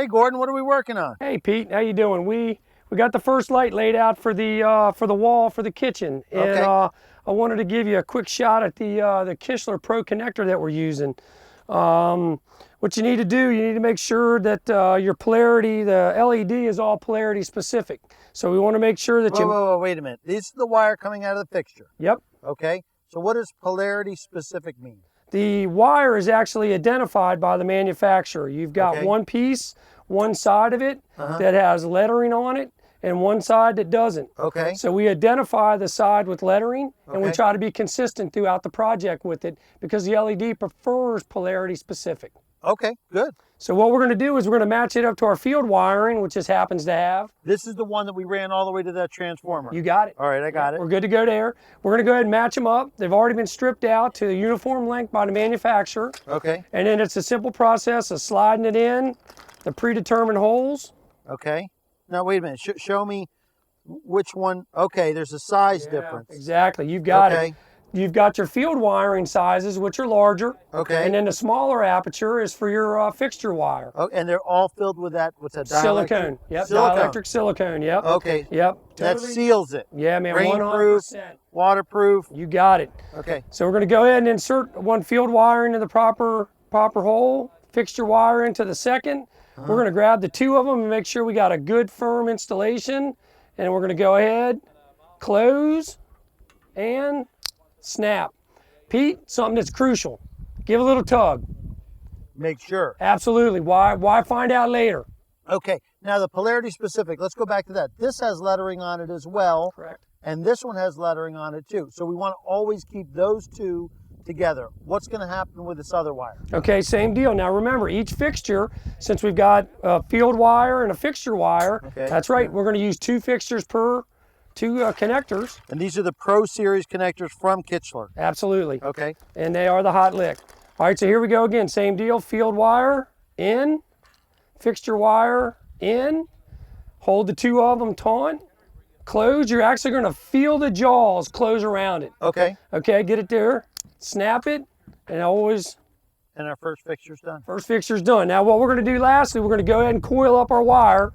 Hey Gordon, what are we working on? Hey Pete, how you doing? We got the first light laid out for the wall for the kitchen, and Okay. I wanted to give you a quick shot at the Kichler Pro connector that we're using. What you need to do, you need to make sure that your polarity, the LED is all polarity specific. So we want to make sure that Whoa, wait a minute. This is the wire coming out of the fixture. Yep. Okay. So what does polarity specific mean? The wire is actually identified by the manufacturer. You've got one piece, one side of it that has lettering on it, and one side that doesn't. Okay. So we identify the side with lettering, and we try to be consistent throughout the project with it because the LED prefers polarity specific. Okay, good. So what we're going to do is we're going to match it up to our field wiring, which just happens to have. This is the one that we ran all the way to that transformer. You got it. All right, I got it. We're good to go there. We're going to go ahead and match them up. They've already been stripped out to a uniform length by the manufacturer. Okay. And then it's a simple process of sliding it in the predetermined holes. Okay. Now wait a minute. Show me which one. Okay, there's a size difference. Exactly. You've got it. You've got your field wiring sizes, which are larger. Okay. And then the smaller aperture is for your fixture wire. Oh, and they're all filled with that, what's that, dielectric? Silicone. Yep, Silicone. dielectric silicone, yep. Okay. Yep. That seals it. Yeah, man, Rainproof, 100%. waterproof. You got it. Okay. So we're going to go ahead and insert one field wire into the proper hole, fixture wire into the second. We're going to grab the two of them and make sure we got a good firm installation. And we're going to go ahead, close, and snap. Pete, something that's crucial. Give a little tug. Make sure. Absolutely. Why find out later? Okay. Now the polarity specific, let's go back to that. This has lettering on it as well. Correct. And this one has lettering on it too. So we want to always keep those two together. What's going to happen with this other wire? Okay, same deal. Now remember, each fixture, since we've got a field wire and a fixture wire, that's right, we're going to use two fixtures per two connectors. And these are the Pro Series connectors from Kichler. Absolutely. Okay. And they are the hot lick. All right, so here we go again. Same deal. Field wire in, fixture wire in. Hold the two of them taut. Close. You're actually going to feel the jaws close around it. Okay. Okay, get it there. Snap it, and always. And our first fixture's done. First fixture's done. Now what we're going to do lastly, we're going to go ahead and coil up our wire.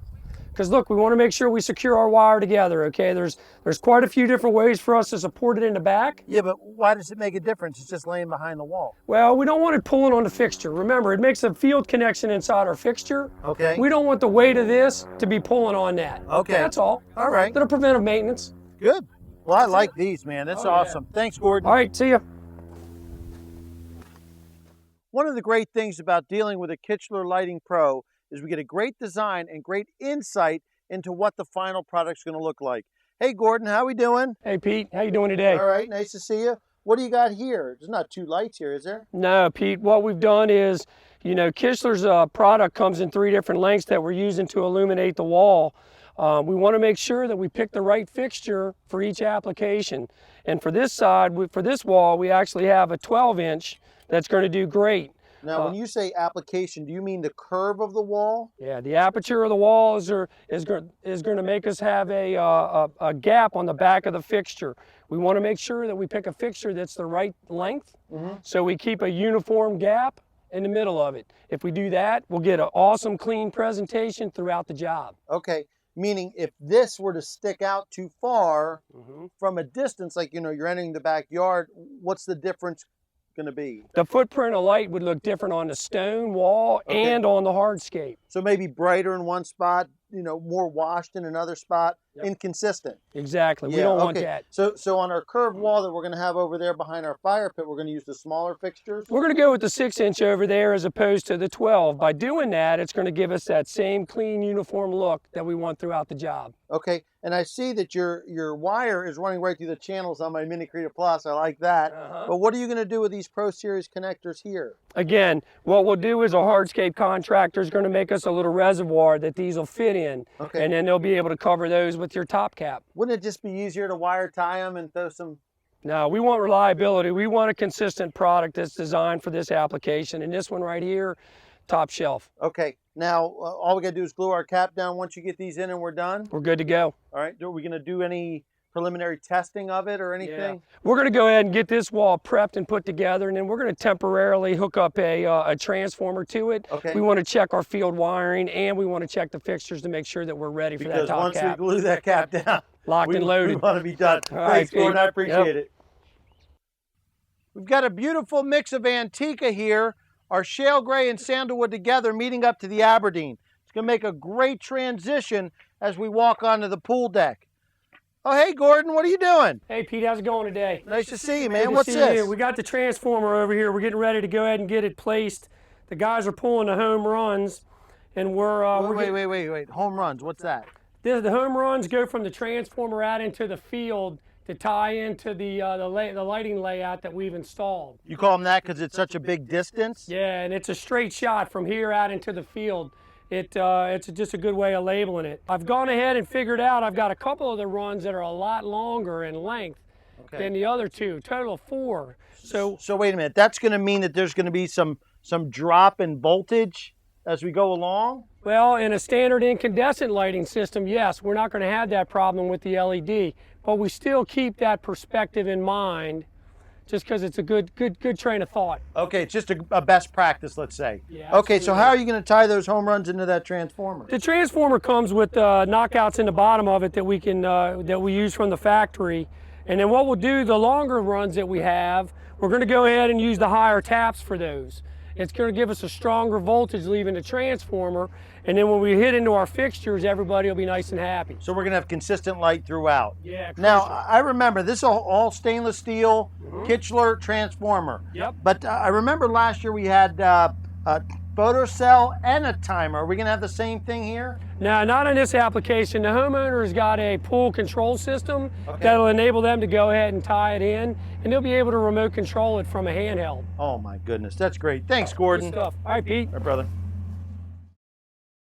Because look, we want to make sure we secure our wire together, okay? There's quite a few different ways for us to support it in the back. Yeah, but why does it make a difference? It's just laying behind the wall. Well, we don't want it pulling on the fixture. Remember, it makes a field connection inside our fixture. Okay. We don't want the weight of this to be pulling on that. Okay. That's all. All right. That'll prevent maintenance. Good. Well, I like these, man. That's awesome. Yeah. Thanks, Gordon. All right, see ya. One of the great things about dealing with a Kichler Lighting Pro is we get a great design and great insight into what the final product's going to look like. Hey, Gordon, how we doing? Hey, Pete, how you doing today? All right, nice to see you. What do you got here? There's not two lights here, is there? No, Pete, what we've done is, you know, Kichler's product comes in 3 different lengths that we're using to illuminate the wall. We want to make sure that we pick the right fixture for each application. And for this side, for this wall, we actually have a 12-inch that's going to do great. Now, when you say application, do you mean the curve of the wall? Yeah, the aperture of the wall is going to make us have a gap on the back of the fixture. We want to make sure that we pick a fixture that's the right length, so we keep a uniform gap in the middle of it. If we do that, we'll get an awesome, clean presentation throughout the job. Okay, meaning if this were to stick out too far from a distance, like, you know, you're entering the backyard, what's the difference going to be? The footprint of light would look different on the stone wall and on the hardscape. So maybe brighter in one spot, you know, more washed in another spot, inconsistent. Exactly. We don't want that. So on our curved wall that we're going to have over there behind our fire pit, we're going to use the smaller fixtures? We're going to go with the 6-inch over there as opposed to the 12. By doing that, it's going to give us that same clean, uniform look that we want throughout the job. Okay, and I see that your wire is running right through the channels on my Mini Creator Plus. I like that. But what are you going to do with these Pro Series connectors here? Again, what we'll do is a hardscape contractor is going to make us a little reservoir that these will fit in. Okay. And then they'll be able to cover those with your top cap. Wouldn't it just be easier to wire tie them and throw some? No, we want reliability. We want a consistent product that's designed for this application. And this one right here, top shelf. Okay, now all we got to do is glue our cap down once you get these in and we're done? We're good to go. All right, are we going to do any preliminary testing of it or anything? Yeah. We're going to go ahead and get this wall prepped and put together, and then we're going to temporarily hook up a transformer to it. Okay. We want to check our field wiring, and we want to check the fixtures to make sure that we're ready for that top once cap. we glue that cap down, locked and loaded. We want to be done. All Thanks, right, Gordon. I Pete. appreciate it. We've got a beautiful mix of Antica here, our shale gray and sandalwood together, meeting up to the Aberdeen. It's going to make a great transition as we walk onto the pool deck. Oh, hey, Gordon, what are you doing? Hey, Pete, how's it going today? Nice to see you, man. Good to What's see this? you. We got the transformer over here. We're getting ready to go ahead and get it placed. The guys are pulling the home runs, and Wait. Home runs, what's that? The home runs go from the transformer out into the field to tie into the lighting layout that we've installed. You call them that because it's such a big distance? Yeah, and it's a straight shot from here out into the field. It's just a good way of labeling it. I've gone ahead and figured out I've got a couple of the runs that are a lot longer in length than the other two, total of 4. So wait a minute, that's going to mean that there's going to be some drop in voltage as we go along? Well, in a standard incandescent lighting system, yes, we're not going to have that problem with the LED, but we still keep that perspective in mind just because it's a good train of thought. Okay, it's just a best practice, let's say. Yeah, okay, absolutely. so how are you going to tie those home runs into that transformer? The transformer comes with knockouts in the bottom of it that we can that we use from the factory, and then what we'll do, the longer runs that we have, we're going to go ahead and use the higher taps for those. It's going to give us a stronger voltage leaving the transformer, and then when we hit into our fixtures, everybody will be nice and happy. So we're going to have consistent light throughout. Yeah. Crucial. Now, I remember this is all stainless steel Kichler transformer. Yep. But I remember last year we had a photocell and a timer. Are we going to have the same thing here? No, not in this application. The homeowner's got a pool control system that'll enable them to go ahead and tie it in, and they'll be able to remote control it from a handheld. Oh my goodness, that's great. Thanks, Gordon. Good stuff. All right, Pete. All right, brother.